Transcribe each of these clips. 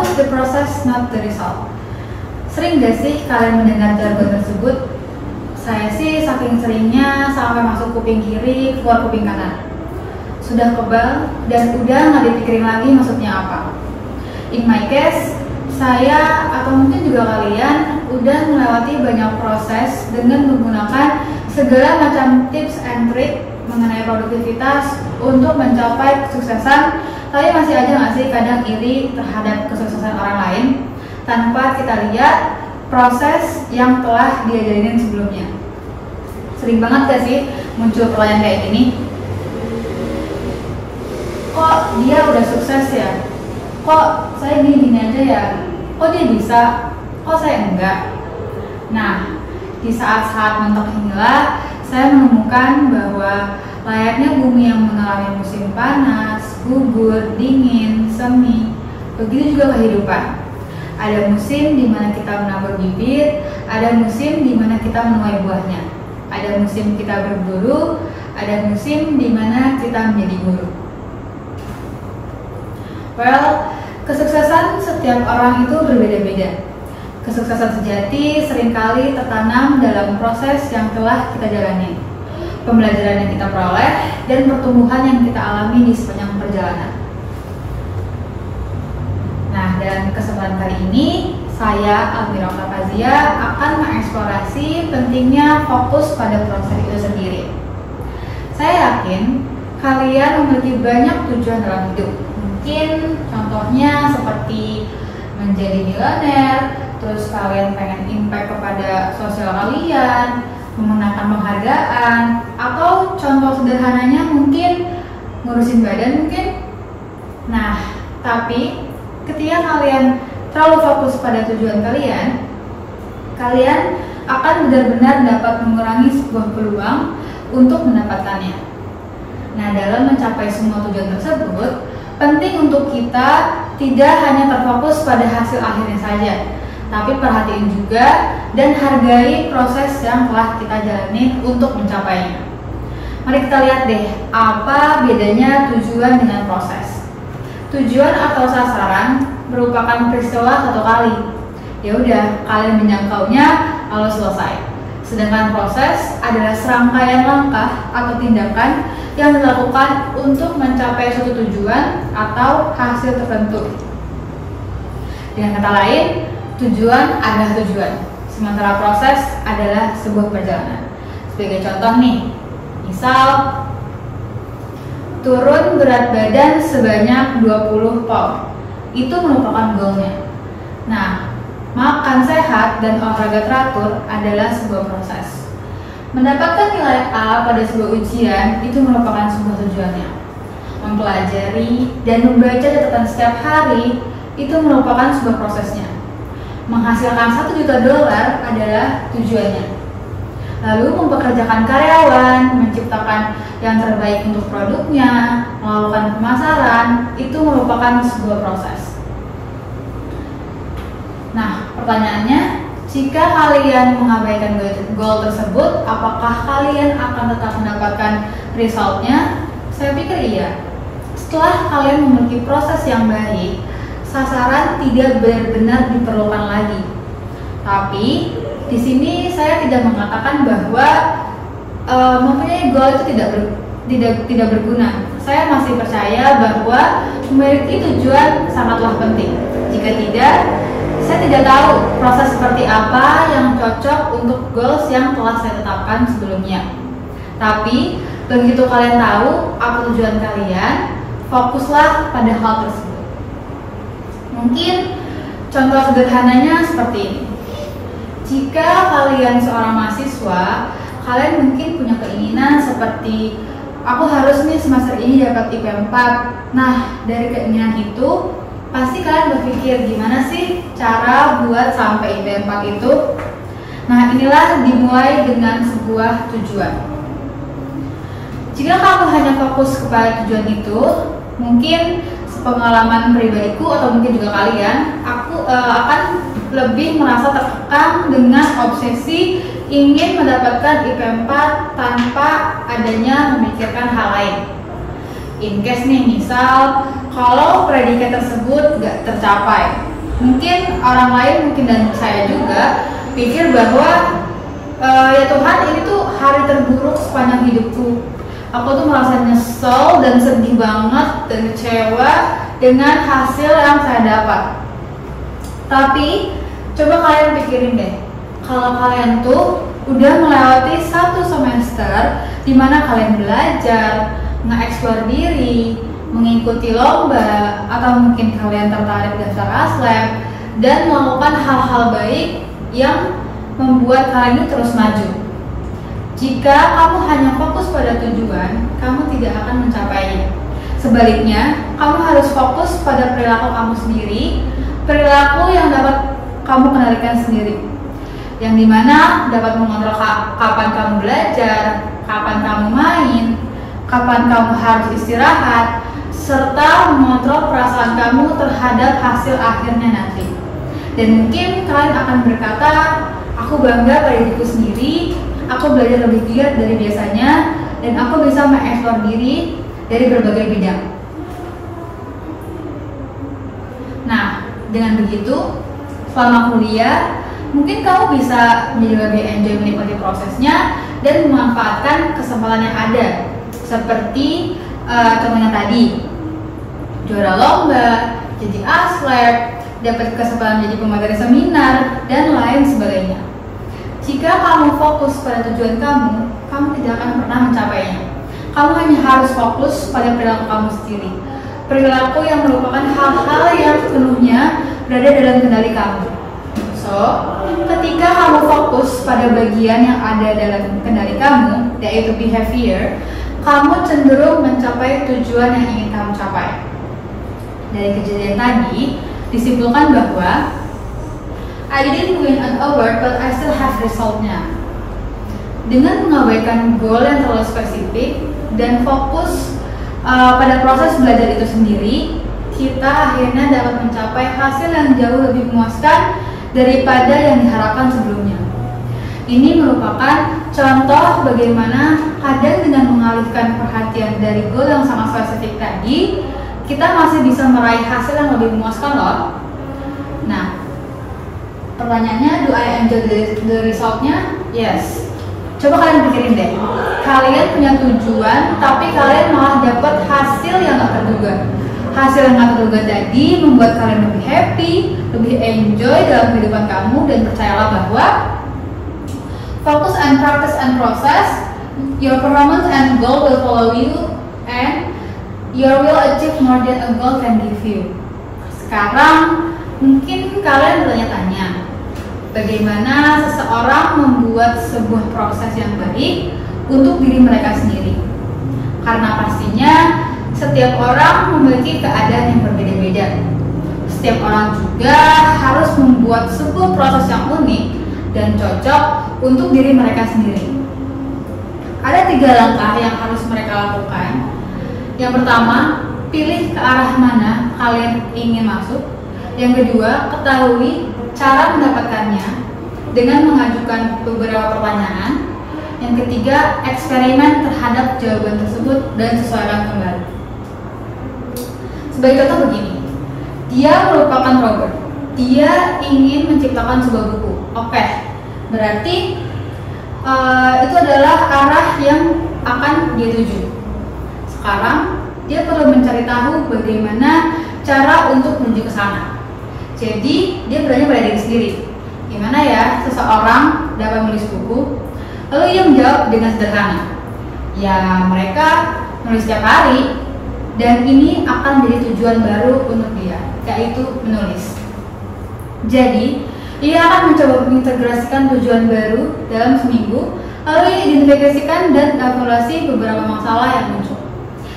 Focus the process, not the result. Sering gak sih kalian mendengar jargon tersebut? Saya sih saking seringnya sampai masuk kuping kiri, keluar kuping kanan. Sudah kebal dan udah nggak dipikirin lagi maksudnya apa. In my case, saya atau mungkin juga kalian udah melewati banyak proses dengan menggunakan segala macam tips and trick mengenai produktivitas untuk mencapai kesuksesan, tapi masih aja nggak sih kadang iri terhadap kesuksesan orang lain tanpa kita lihat proses yang telah diajarin sebelumnya. Sering banget gak sih muncul pertanyaan kayak gini? Kok dia udah sukses ya? Kok saya gini-gini aja ya? Kok dia bisa? Kok saya enggak? Nah, di saat-saat mentok inilah saya menemukan bahwa layaknya bumi yang mengalami musim panas, gugur, dingin, semi, begitu juga kehidupan. Ada musim di mana kita menabur bibit, ada musim di mana kita menuai buahnya. Ada musim kita berburu, ada musim di mana kita menjadi guru. Well, kesuksesan setiap orang itu berbeda-beda. Kesuksesan sejati seringkali tertanam dalam proses yang telah kita jalani, pembelajaran yang kita peroleh, dan pertumbuhan yang kita alami di sepanjang perjalanan. Nah, dalam kesempatan kali ini, saya, Almira Fazia, akan mengeksplorasi pentingnya fokus pada proses itu sendiri. Saya yakin kalian memiliki banyak tujuan dalam hidup. Mungkin contohnya seperti menjadi miliuner, terus kalian pengen impact kepada sosial kalian, memenangkan penghargaan, atau contoh sederhananya mungkin ngurusin badan mungkin. Nah, tapi ketika kalian terlalu fokus pada tujuan kalian, kalian akan benar-benar dapat mengurangi sebuah peluang untuk mendapatkannya. Nah, dalam mencapai semua tujuan tersebut, penting untuk kita tidak hanya terfokus pada hasil akhirnya saja, tapi perhatiin juga dan hargai proses yang telah kita jalani untuk mencapainya. Mari kita lihat deh, apa bedanya tujuan dengan proses. Tujuan atau sasaran merupakan peristiwa satu kali. Ya udah, kalian menjangkaunya lalu selesai. Sedangkan proses adalah serangkaian langkah atau tindakan yang dilakukan untuk mencapai suatu tujuan atau hasil tertentu. Dengan kata lain, tujuan adalah tujuan, sementara proses adalah sebuah perjalanan. Sebagai contoh nih, misal turun berat badan sebanyak 20 pound, itu merupakan goalnya. Nah, makan sehat dan olahraga teratur adalah sebuah proses. Mendapatkan nilai A pada sebuah ujian itu merupakan sebuah tujuannya. Mempelajari dan membaca catatan setiap hari itu merupakan sebuah prosesnya. Menghasilkan $1 juta adalah tujuannya. Lalu mempekerjakan karyawan, menciptakan yang terbaik untuk produknya, melakukan pemasaran, itu merupakan sebuah proses. Nah, pertanyaannya, jika kalian mengabaikan goal tersebut, apakah kalian akan tetap mendapatkan resultnya? Saya pikir iya. Setelah kalian memiliki proses yang baik, sasaran tidak benar-benar diperlukan lagi. Tapi di sini saya tidak mengatakan bahwa mempunyai goal itu tidak berguna. Saya masih percaya bahwa memiliki tujuan sangatlah penting. Jika tidak, saya tidak tahu proses seperti apa yang cocok untuk goals yang telah saya tetapkan sebelumnya. Tapi begitu kalian tahu apa tujuan kalian, fokuslah pada hal tersebut. Mungkin contoh sederhananya seperti ini. Jika kalian seorang mahasiswa, kalian mungkin punya keinginan seperti aku harus nih semester ini dapat IP 4. Nah, dari keinginan itu pasti kalian berpikir gimana sih cara buat sampai IP 4 itu. Nah, inilah dimulai dengan sebuah tujuan. Jika kamu hanya fokus kepada tujuan itu, mungkin sepengalaman pribadiku atau mungkin juga kalian, aku akan lebih merasa terkekang dengan obsesi ingin mendapatkan IP 4 tanpa adanya memikirkan hal lain. In case nih, misal kalau predikat tersebut gak tercapai, Mungkin orang lain, mungkin dan saya juga pikir bahwa ya Tuhan, ini tuh hari terburuk sepanjang hidupku. Aku tuh merasa nyesel dan sedih banget dan kecewa dengan hasil yang saya dapat. Tapi coba kalian pikirin deh, kalau kalian tuh udah melewati satu semester di mana kalian belajar, nge-explore diri, mengikuti lomba, atau mungkin kalian tertarik daftar ASLEB dan melakukan hal-hal baik yang membuat kalian ini terus maju. Jika kamu hanya fokus pada tujuan, kamu tidak akan mencapainya. Sebaliknya, kamu harus fokus pada perilaku kamu sendiri, perilaku yang dapat kamu kendalikan sendiri, yang dimana dapat mengontrol kapan kamu belajar, kapan kamu main, kapan kamu harus istirahat, serta mengontrol perasaan kamu terhadap hasil akhirnya nanti. Dan mungkin kalian akan berkata, aku bangga pada diriku sendiri, aku belajar lebih giat dari biasanya, dan aku bisa mengeksplor diri dari berbagai bidang. Nah, dengan begitu, selama kuliah, mungkin kamu bisa menjadi lebih enjoy menikmati prosesnya dan memanfaatkan kesempatan yang ada, seperti contohnya tadi, juara lomba, jadi ASLEB, dapat kesempatan jadi pemateri seminar, dan lain sebagainya. Jika kamu fokus pada tujuan kamu, kamu tidak akan pernah mencapainya. Kamu hanya harus fokus pada perilaku kamu sendiri, perilaku yang merupakan hal-hal yang sepenuhnya berada dalam kendali kamu. So, ketika kamu fokus pada bagian yang ada dalam kendali kamu, yaitu behavior, kamu cenderung mencapai tujuan yang ingin kamu capai. Dari kejadian tadi, disimpulkan bahwa I didn't win an award, but I still have result-nya. Dengan mengabaikan goal yang terlalu spesifik dan fokus pada proses belajar itu sendiri, kita akhirnya dapat mencapai hasil yang jauh lebih memuaskan daripada yang diharapkan sebelumnya. Ini merupakan contoh bagaimana kadang dengan mengalihkan perhatian dari goal yang sangat spesifik tadi, kita masih bisa meraih hasil yang lebih memuaskan loh. Nah, pertanyaannya, do I enjoy the result-nya? Yes. Coba kalian pikirin deh, kalian punya tujuan, tapi kalian malah dapat hasil yang gak terduga. Hasil yang gak terduga tadi membuat kalian lebih happy, lebih enjoy dalam kehidupan kamu, dan percayalah bahwa focus and practice and process, your performance and goal will follow you, and you will achieve more than a goal can give you. Sekarang, mungkin kalian bertanya-tanya, bagaimana seseorang membuat sebuah proses yang baik untuk diri mereka sendiri? Karena pastinya setiap orang memiliki keadaan yang berbeda-beda. Setiap orang juga harus membuat sebuah proses yang unik dan cocok untuk diri mereka sendiri. Ada 3 langkah yang harus mereka lakukan. Yang pertama, pilih ke arah mana kalian ingin masuk. Yang kedua, ketahui cara mendapatkannya dengan mengajukan beberapa pertanyaan. Yang ketiga, eksperimen terhadap jawaban tersebut dan sesuaikan kembali. Sebagai contoh begini, dia merupakan Robert. Dia ingin menciptakan sebuah buku. Oke, berarti itu adalah arah yang akan dia tuju. Sekarang dia perlu mencari tahu bagaimana cara untuk menuju ke sana. Jadi dia bertanya pada diri sendiri, gimana ya seseorang dapat menulis buku? Lalu ia menjawab dengan sederhana, ya mereka menulis setiap hari, dan ini akan menjadi tujuan baru untuk dia, yaitu menulis. Jadi ia akan mencoba mengintegrasikan tujuan baru dalam seminggu, lalu ia identifikasikan dan evaluasi beberapa masalah yang muncul.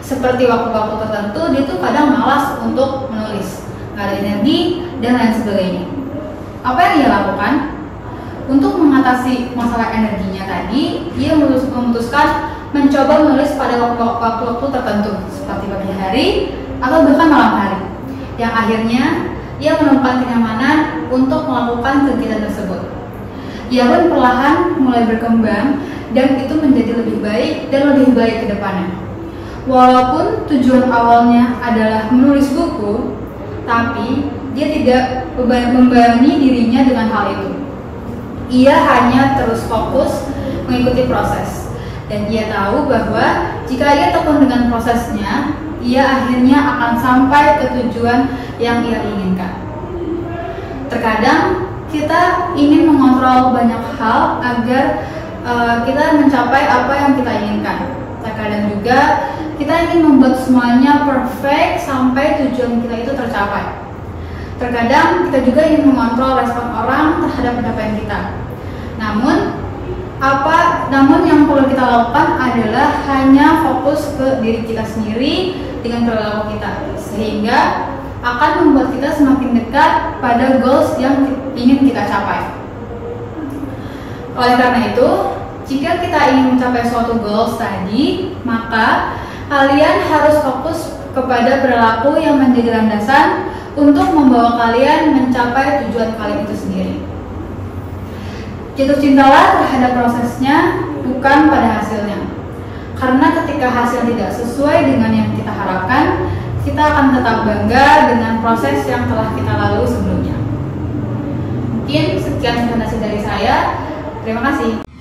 Seperti waktu-waktu tertentu dia tuh kadang malas untuk menulis, nggak ada energi, dan lain sebagainya. Apa yang ia lakukan? Untuk mengatasi masalah energinya tadi, ia memutuskan mencoba menulis pada waktu-waktu tertentu, seperti pagi hari atau bahkan malam hari. Yang akhirnya, ia menemukan kenyamanan untuk melakukan kegiatan tersebut. Ia pun perlahan mulai berkembang, dan itu menjadi lebih baik dan lebih baik ke depannya. Walaupun tujuan awalnya adalah menulis buku, tapi dia tidak membebani dirinya dengan hal itu. Ia hanya terus fokus mengikuti proses, dan ia tahu bahwa jika ia tekun dengan prosesnya, ia akhirnya akan sampai ke tujuan yang ia inginkan. Terkadang kita ingin mengontrol banyak hal agar kita mencapai apa yang kita inginkan. Terkadang juga kita ingin membuat semuanya perfect sampai tujuan kita itu tercapai. Terkadang kita juga ingin mengontrol respon orang terhadap pencapaian kita. Namun yang perlu kita lakukan adalah hanya fokus ke diri kita sendiri dengan perilaku kita, sehingga akan membuat kita semakin dekat pada goals yang ingin kita capai. Oleh karena itu, jika kita ingin mencapai suatu goals tadi, maka kalian harus fokus kepada perilaku yang menjadi landasan untuk membawa kalian mencapai tujuan kalian itu sendiri. Jatuh cintalah terhadap prosesnya, bukan pada hasilnya. Karena ketika hasil tidak sesuai dengan yang kita harapkan, kita akan tetap bangga dengan proses yang telah kita lalui sebelumnya. Mungkin sekian presentasi dari saya. Terima kasih.